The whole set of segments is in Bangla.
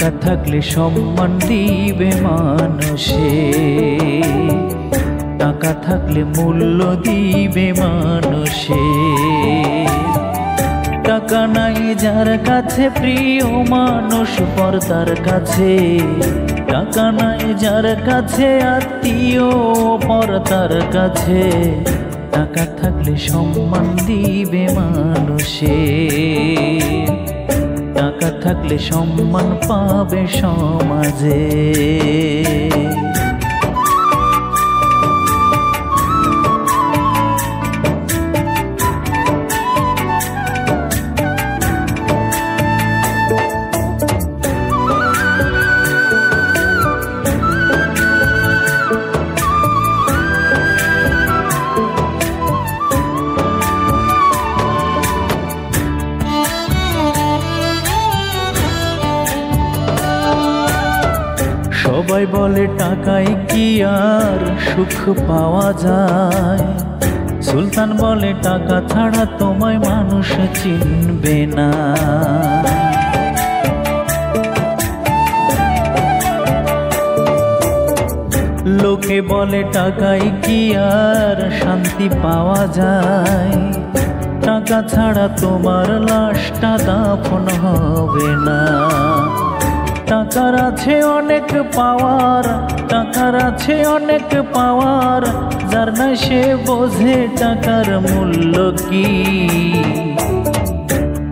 টাকা থাকলে সম্মান দিবে মানুষে, টাকা থাকলে মূল্য দিবে মানুষে। টাকা নাই যার কাছে প্রিয় মানুষ পর তার কাছে, টাকা নাই যার কাছে আত্মীয় পর তার কাছে। টাকা থাকলে সম্মান দিবে মানুষে, টাকা থাকলে সম্মান পাবে সমাজে। সবাই বলে টাকায় কি আর সুখ পাওয়া যায়, সুলতান বলে টাকা ছাড়া তোমায় মানুষ চিনবে না। লোকে বলে টাকায় কি আর শান্তি পাওয়া যায়, টাকা ছাড়া তোমার লাশটা দাফন হবে না। টাকার আছে অনেক পাওয়ার, টাকার আছে অনেক পাওয়ার, যার নাই সে বোঝে টাকার মূল্য কি।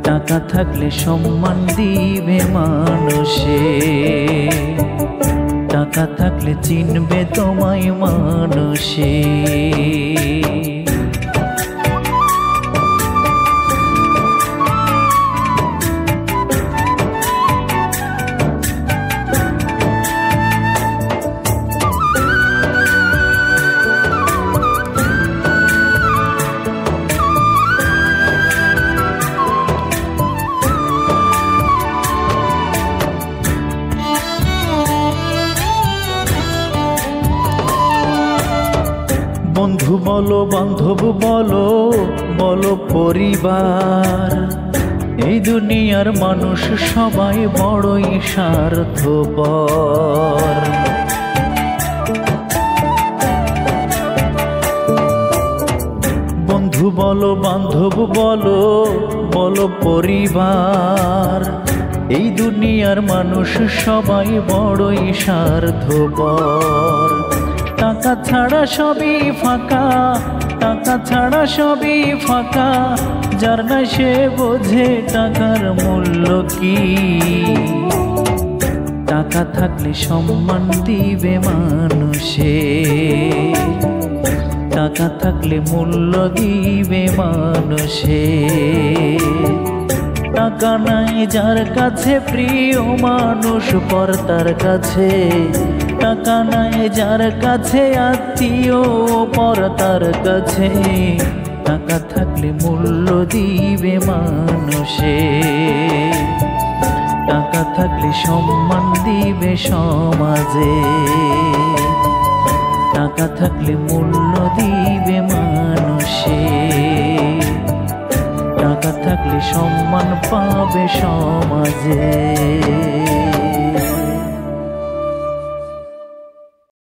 টাকা থাকলে সম্মান দিবে মানুষে, টাকা থাকলে চিনবে তোমায় মানুষে। বন্ধু বলো বান্ধব বলো বলো পরিবার, এই দুনিয়ার মানুষ সবাই বড়ই স্বার্থপর। বন্ধু বলো বান্ধব বলো বলো পরিবার, এই দুনিয়ার মানুষ সবাই বড়ই স্বার্থপর। টাকা ছাড়া সবই ফাঁকা, টাকা ছাড়া সবই ফাঁকা, যার না সে বোঝে টাকার মূল্য কি। টাকা থাকলে সম্মান দিবে মানুষে, টাকা থাকলে মূল্য দিবে মানুষে। টাকা নাই যার কাছে প্রিয় মানুষ পর তার কাছে, টাকা নাই যার কাছে আত্মীয় পর তার কাছে। টাকা থাকলে মূল্য দিবে মানুষে, টাকা থাকলে সম্মান দিবে সমাজে। টাকা থাকলে মূল্য দিবে মানুষে, টাকা থাকলে সম্মান পাবে সমাজে।